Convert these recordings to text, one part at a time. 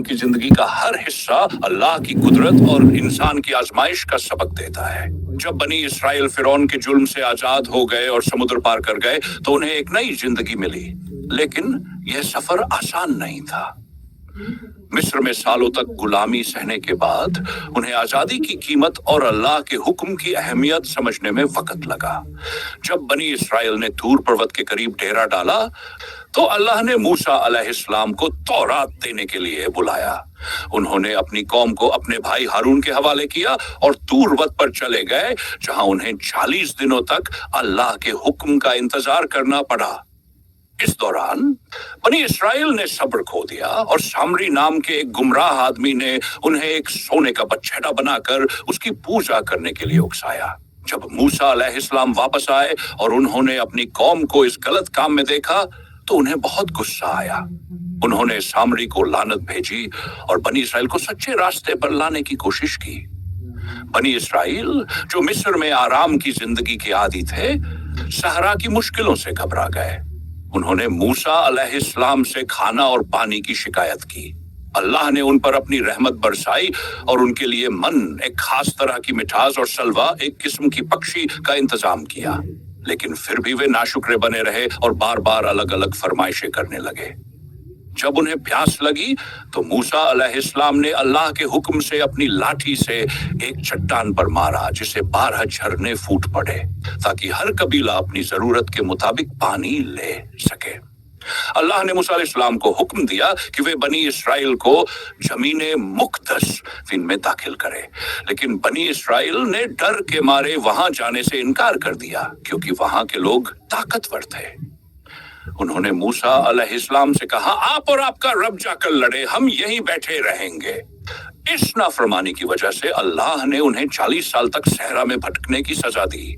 की जिंदगी का हर हिस्सा अल्लाह की कुदरत और इंसान की आजमाइश का सबक देता है। जब बनी इसराइल फिरौन के जुल्म से आजाद हो गए और समुद्र पार कर गए तो उन्हें एक नई जिंदगी मिली, लेकिन यह सफर आसान नहीं था। मिस्र में सालों तक गुलामी सहने के बाद उन्हें आजादी की कीमत और अल्लाह के हुक्म की अहमियत समझने में वक्त लगा। जब बनी इसराइल ने तूर पर्वत के करीब डेरा डाला तो अल्लाह ने मूसा अलैहिस्सलाम को तौरात देने के लिए बुलाया। उन्होंने अपनी कौम को अपने भाई हारून के हवाले किया और तूर पर्वत पर चले गए, जहां उन्हें 40 दिनों तक अल्लाह के हुक्म का इंतजार करना पड़ा। इस दौरान बनी इसराइल ने सब्र खो दिया और सामरी नाम के एक गुमराह आदमी ने उन्हें एक सोने का बछड़ा बनाकर उसकी पूजा करने के लिए उकसाया। जब मूसा अलैहिस्सलाम वापस आए और उन्होंने अपनी कौम को इस गलत काम में देखा तो उन्हें बहुत गुस्सा आया। उन्होंने सामरी को लानत भेजी और बनी इसराइल को सच्चे रास्ते पर लाने की कोशिश की। बनी इसराइल, जो मिस्र में आराम की जिंदगी के आदी थे, सहरा की मुश्किलों से घबरा गए। उन्होंने मूसा अलैहिस्सलाम से खाना और पानी की शिकायत की। अल्लाह ने उन पर अपनी रहमत बरसाई और उनके लिए मन, एक खास तरह की मिठास, और सलवा, एक किस्म की पक्षी का इंतजाम किया। लेकिन फिर भी वे नाशुक्रे बने रहे और बार बार अलग अलग फरमाइशें करने लगे। जब उन्हें प्यास लगी तो मूसा अलैहिस्सलाम ने अल्लाह के हुक्म से अपनी लाठी से एक चट्टान पर मारा, जिसे 12 झरने फूट पड़े, ताकि हर कबीला अपनी जरूरत के मुताबिक पानी ले सके। अल्लाह ने मूसा अलैहिस्सलाम को हुक्म दिया कि वे बनी इसराइल को जमीने मुक़द्दस में दाखिल करे, लेकिन बनी इसराइल ने डर के मारे वहां जाने से इनकार कर दिया, क्योंकि वहां के लोग ताकतवर थे। उन्होंने मूसा अलैहिस्सलाम से कहा, आप और आपका रब जाकर लड़े, हम यहीं बैठे रहेंगे। इस नाफरमानी की वजह से अल्लाह ने उन्हें 40 साल तक सहरा में भटकने की सजा दी।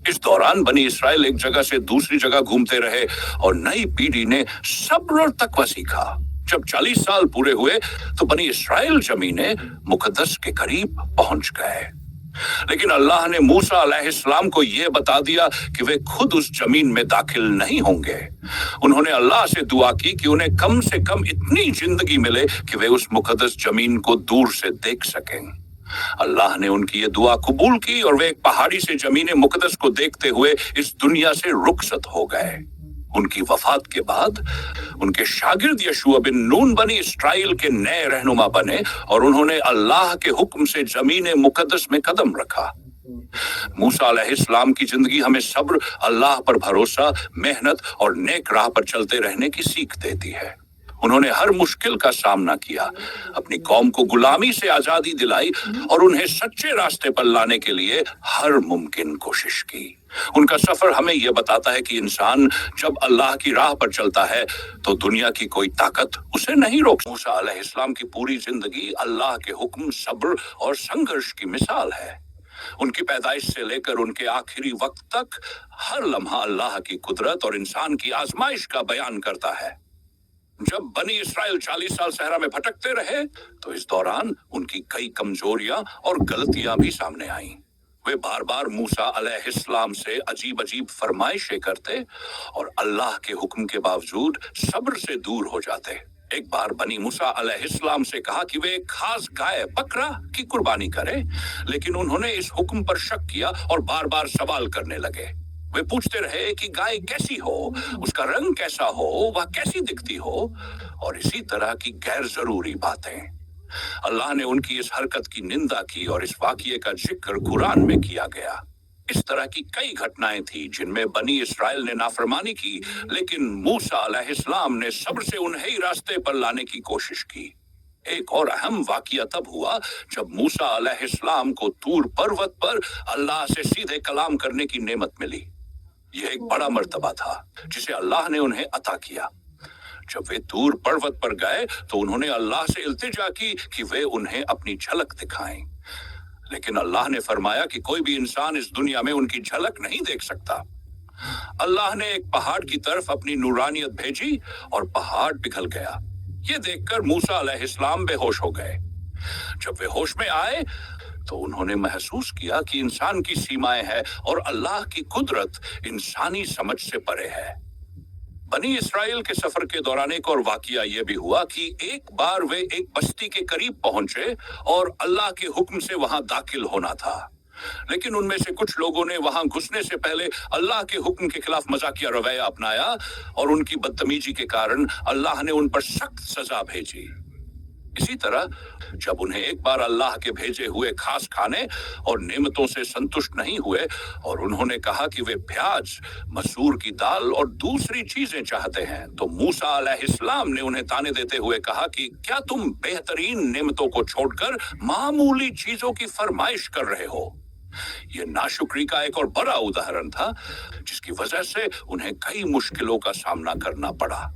इस दौरान बनी इसराइल एक जगह से दूसरी जगह घूमते रहे और नई पीढ़ी ने सब्र और तकवा सीखा। जब 40 साल पूरे हुए तो बनी इसराइल जमीने मुक़द्दस के करीब पहुंच गए, लेकिन अल्लाह ने मूसा अलैहिस्सलाम को यह बता दिया कि वे खुद उस जमीन में दाखिल नहीं होंगे। उन्होंने अल्लाह से दुआ की कि उन्हें कम से कम इतनी जिंदगी मिले कि वे उस मुक़द्दस जमीन को दूर से देख सकें। अल्लाह ने उनकी ये दुआ कबूल की और वे एक पहाड़ी से जमीन मुक़द्दस को देखते हुए इस दुनिया से रुखसत हो गए। उनकी वफात के बाद उनके शागिर्द यशूआ बिन नून बनी इसराइल के नए रहनुमा बने और उन्होंने अल्लाह के हुक्म से जमीन मुक़द्दस में कदम रखा। मूसा अलैहिस्सलाम की जिंदगी हमें सब्र, अल्लाह पर भरोसा, मेहनत और नेक राह पर चलते रहने की सीख देती है। उन्होंने हर मुश्किल का सामना किया, अपनी कौम को गुलामी से आजादी दिलाई और उन्हें सच्चे रास्ते पर लाने के लिए हर मुमकिन कोशिश की। उनका सफर हमें यह बताता है कि इंसान जब अल्लाह की राह पर चलता है तो दुनिया की कोई ताकत उसे नहीं रोक। मूसा अलैहिस्सलाम की पूरी जिंदगी अल्लाह के हुक्म, सब्र और संघर्ष की मिसाल है। उनकी पैदाइश से लेकर उनके आखिरी वक्त तक हर लम्हा अल्लाह की कुदरत और इंसान की आजमाइश का बयान करता है। जब बनी इसराइल 40 साल सहरा में भटकते रहे तो इस दौरान उनकी कई कमजोरियां और गलतियां भी सामने आईं। वे बार बार मूसा अलैहिस्सलाम से अजीब अजीब फरमाइशें करते और अल्लाह के हुक्म के बावजूद सब्र से दूर हो जाते। एक बार बनी मूसा अलैहिस्सलाम से कहा कि वे एक खास गाय, बकरा की कुर्बानी करें, लेकिन उन्होंने इस हुक्म पर शक किया और बार बार सवाल करने लगे। वे पूछते रहे कि गाय कैसी हो, उसका रंग कैसा हो, वह कैसी दिखती हो, और इसी तरह की गैर जरूरी बातें। अल्लाह ने उनकी इस हरकत की निंदा की और इस वाक़ये का जिक्र कुरान में किया गया। इस तरह की कई घटनाएं थी जिनमें बनी इसराइल ने नाफरमानी की, लेकिन मूसा अलैहिस्सलाम ने सब्र से उन्हें ही रास्ते पर लाने की कोशिश की। एक और अहम वाक़या तब हुआ जब मूसा अलैहिस्सलाम को तूर पर्वत पर अल्लाह से सीधे कलाम करने की नेमत मिली। यह एक बड़ा मर्तबा था जिसे अल्लाह ने उन्हें अता किया। जब वे तूर पर्वत पर गए तो उन्होंने अल्लाह से इल्तिजा की कि वे उन्हें अपनी झलक दिखाएं, लेकिन अल्लाह ने फरमाया कि कोई भी इंसान इस दुनिया में उनकी झलक नहीं देख सकता। अल्लाह ने एक पहाड़ की तरफ अपनी नूरानियत भेजी और पहाड़ पिघल गया। ये देखकर मूसा अलैहिस्सलाम बेहोश हो गए। जब वे होश में आए तो उन्होंने महसूस किया कि इंसान की सीमाएं हैं और अल्लाह की कुदरत इंसानी समझ से परे है। बनी इसराइल के सफर के दौरान एक और वाकया यह भी हुआ कि एक बार वे एक बस्ती के करीब पहुंचे और अल्लाह के हुक्म से वहां दाखिल होना था, लेकिन उनमें से कुछ लोगों ने वहां घुसने से पहले अल्लाह के हुक्म के खिलाफ मजाकिया रवैया अपनाया और उनकी बदतमीजी के कारण अल्लाह ने उन पर सख्त सजा भेजी। इसी तरह जब उन्हें एक बार अल्लाह के भेजे हुए खास खाने और नेमतों से संतुष्ट नहीं हुए और उन्होंने कहा कि वे प्याज, मसूर की दाल और दूसरी चीजें चाहते हैं, तो मूसा अलैहिस्सलाम ने उन्हें ताने देते हुए कहा कि क्या तुम बेहतरीन नेमतों को छोड़कर मामूली चीजों की फरमाइश कर रहे हो? यह नाशुक्री का एक और बड़ा उदाहरण था, जिसकी वजह से उन्हें कई मुश्किलों का सामना करना पड़ा।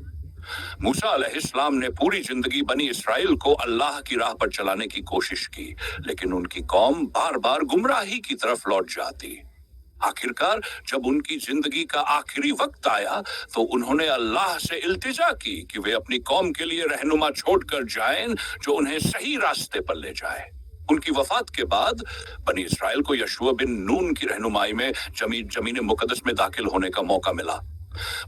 मूसा अलैहिस्सलाम ने पूरी जिंदगी बनी इसराइल को अल्लाह की राह पर चलाने की कोशिश की, लेकिन उनकी कौम बार बार गुमराही की तरफ लौट जाती। आखिरकार जब उनकी जिंदगी का आखिरी वक्त आया तो उन्होंने अल्लाह से इल्तिजा की कि वे अपनी कौम के लिए रहनुमा छोड़कर जाएं जो उन्हें सही रास्ते पर ले जाए। उनकी वफात के बाद बनी इसराइल को यशूआ बिन नून की रहनुमाई में जमीन मुकद्दस में दाखिल होने का मौका मिला।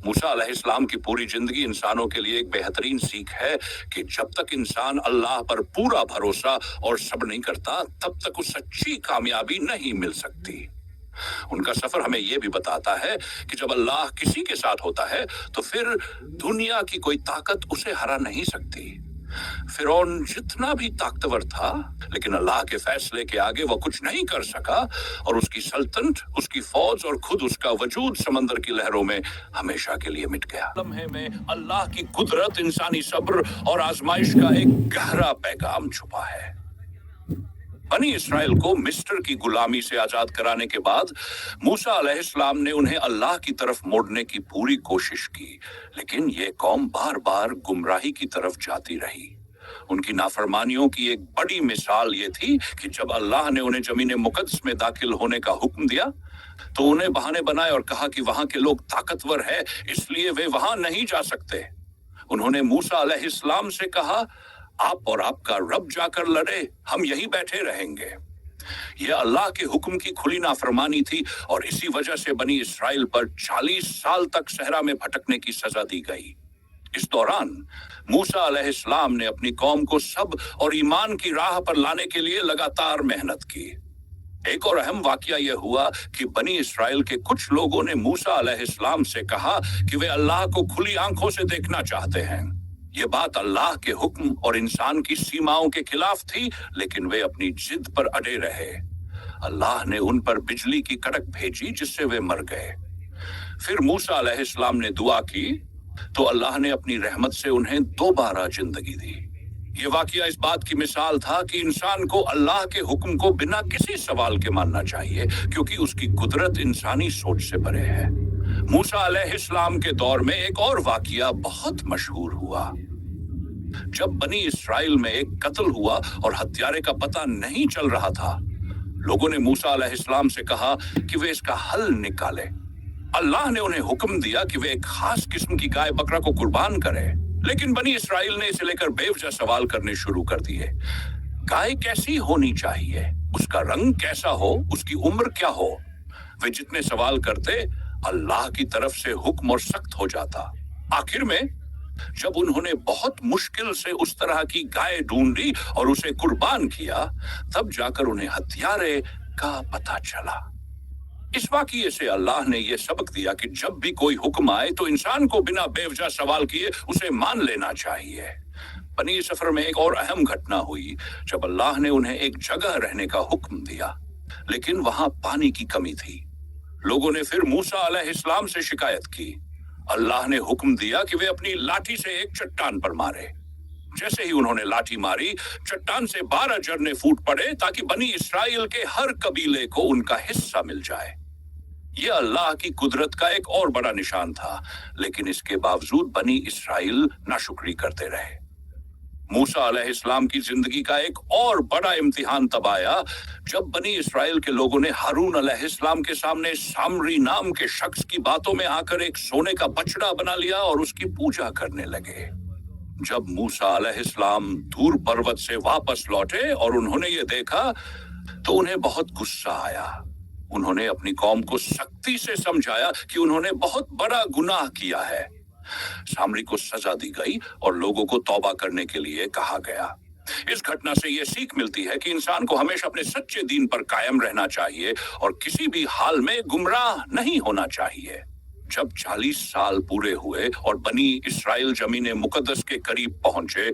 मूसा अलैहिस्सलाम की पूरी जिंदगी इंसानों के लिए एक बेहतरीन सीख है कि जब तक इंसान अल्लाह पर पूरा भरोसा और सब्र नहीं करता, तब तक उसे सच्ची कामयाबी नहीं मिल सकती। उनका सफर हमें यह भी बताता है कि जब अल्लाह किसी के साथ होता है तो फिर दुनिया की कोई ताकत उसे हरा नहीं सकती। फिरौन जितना भी ताकतवर था, लेकिन अल्लाह के फैसले के आगे वो कुछ नहीं कर सका और उसकी सल्तनत, उसकी फौज और खुद उसका वजूद समंदर की लहरों में हमेशा के लिए मिट गया। लम्हे में अल्लाह की कुदरत, इंसानी सब्र और आजमाइश का एक गहरा पैगाम छुपा है। बनी इसराइल को मिस्र की गुलामी से आजाद कराने के बाद मूसा अलैहिस्सलाम ने उन्हें अल्लाह की तरफ मोड़ने की पूरी कोशिश की, लेकिन ये कौम बार बार गुमराही की तरफ जाती रही। उनकी नाफरमानियों की एक बड़ी मिसाल ये थी कि जब अल्लाह ने उन्हें जमीन मुकद्दस में दाखिल होने का हुक्म दिया तो उन्हें बहाने बनाए और कहा कि वहां के लोग ताकतवर है, इसलिए वे वहां नहीं जा सकते। उन्होंने मूसा अलैहिस्सलाम से कहा, आप और आपका रब जाकर लड़े, हम यहीं बैठे रहेंगे। यह अल्लाह के हुक्म की खुली नाफरमानी थी और इसी वजह से बनी इसराइल पर 40 साल तक सहरा में भटकने की सजा दी गई। इस दौरान मूसा अलैहिस्सलाम ने अपनी कौम को सब और ईमान की राह पर लाने के लिए लगातार मेहनत की। एक और अहम वाकया यह हुआ कि बनी इसराइल के कुछ लोगों ने मूसा अलैहिस्सलाम से कहा कि वे अल्लाह को खुली आंखों से देखना चाहते हैं। ये बात अल्लाह के हुक्म और इंसान की सीमाओं के खिलाफ थी, लेकिन वे अपनी जिद पर अड़े रहे। अल्लाह ने उन पर बिजली की कड़क भेजी जिससे वे मर गए। फिर मूसा अलैहिस्सलाम ने दुआ की तो अल्लाह ने अपनी रहमत से उन्हें दोबारा जिंदगी दी। ये वाकया इस बात की मिसाल था कि इंसान को अल्लाह के हुक्म को बिना किसी सवाल के मानना चाहिए, क्योंकि उसकी कुदरत इंसानी सोच से परे है। मूसा अलैहिस्सलाम के दौर में एक और वाकया बहुत मशहूर हुआ। जब बनी इसराइल में एक कत्ल हुआ और हत्यारे का पता नहीं चल रहा था, लोगों ने मूसा अलैहिस्सलाम से कहा कि वे इसका हल निकालें। अल्लाह ने उन्हें हुक्म दिया कि वे एक खास किस्म की गाय बकरा को कुर्बान करें, लेकिन बनी इसराइल ने इसे लेकर बेवजह सवाल करने शुरू कर दिए। गाय कैसी होनी चाहिए, उसका रंग कैसा हो, उसकी उम्र क्या हो? वे जितने सवाल करते, अल्लाह की तरफ से हुक्म और सख्त हो जाता। आखिर में जब उन्होंने बहुत मुश्किल से उस तरह की गाय ढूंढी और उसे कुर्बान किया, तब जाकर उन्हें हत्यारे का पता चला। इस वाकये से अल्लाह ने यह सबक दिया कि जब भी कोई हुक्म आए तो इंसान को बिना बेवजह सवाल किए उसे मान लेना चाहिए। बनी सफर में एक और अहम घटना हुई जब अल्लाह ने उन्हें एक जगह रहने का हुक्म दिया, लेकिन वहां पानी की कमी थी। लोगों ने फिर मूसा अलैहिस्सलाम से शिकायत की। अल्लाह ने हुक्म दिया कि वे अपनी लाठी से एक चट्टान पर मारे। जैसे ही उन्होंने लाठी मारी, चट्टान से 12 झरने फूट पड़े ताकि बनी इसराइल के हर कबीले को उनका हिस्सा मिल जाए। यह अल्लाह की कुदरत का एक और बड़ा निशान था, लेकिन इसके बावजूद बनी इसराइल नाशुक्री करते रहे। मूसा अलैहिस्सलाम की जिंदगी का एक और बड़ा इम्तिहान तब आया जब बनी इसराइल के लोगों ने हारून अलैहिस्सलाम के सामने सामरी नाम के शख्स की बातों में आकर एक सोने का बछड़ा बना लिया और उसकी पूजा करने लगे। जब मूसा अलैहिस्सलाम दूर पर्वत से वापस लौटे और उन्होंने ये देखा तो उन्हें बहुत गुस्सा आया। उन्होंने अपनी कौम को सख्ती से समझाया कि उन्होंने बहुत बड़ा गुनाह किया है। सामरी को सजा दी गई और लोगों को तौबा करने के लिए कहा गया। इस घटना से यह सीख मिलती है कि इंसान को हमेशा अपने सच्चे दीन पर कायम रहना चाहिए और किसी भी हाल में गुमराह नहीं होना चाहिए। जब 40 साल पूरे हुए और बनी इस्राइल जमीन मुकद्दस के करीब पहुंचे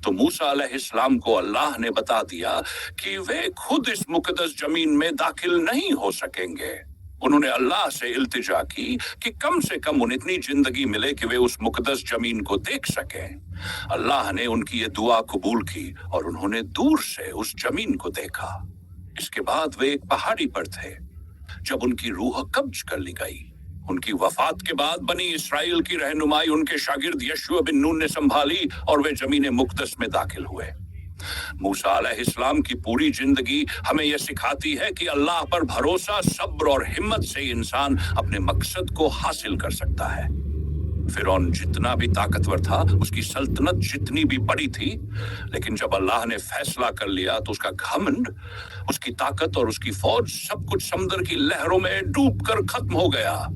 तो मूसा अलैहिस्सलाम को अल्लाह ने बता दिया कि वे खुद इस मुकद्दस जमीन में दाखिल नहीं हो सकेंगे। उन्होंने अल्लाह से इल्तिजा की कि कम से कम उन्हें इतनी जिंदगी मिले कि वे उस मुकद्दस जमीन को देख सकें। अल्लाह ने उनकी ये दुआ कबूल की और उन्होंने दूर से उस जमीन को देखा। इसके बाद वे एक पहाड़ी पर थे जब उनकी रूह कब्ज कर ली गई। उनकी वफात के बाद बनी इस्राइल की रहनुमाई उनके शागिर्द यशूआ बिन नून ने संभाली और वे जमीन मुकद्दस में दाखिल हुए। मूसा अलैहिस्सलाम की पूरी जिंदगी हमें यह सिखाती है कि अल्लाह पर भरोसा, सब्र और हिम्मत से इंसान अपने मकसद को हासिल कर सकता है। फिरौन जितना भी ताकतवर था, उसकी सल्तनत जितनी भी बड़ी थी, लेकिन जब अल्लाह ने फैसला कर लिया तो उसका घमंड, उसकी ताकत और उसकी फौज सब कुछ समुद्र की लहरों में डूबकर खत्म हो गया।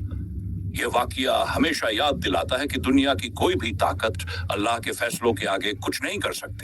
यह वाकया हमेशा याद दिलाता है कि दुनिया की कोई भी ताकत अल्लाह के फैसलों के आगे कुछ नहीं कर सकती।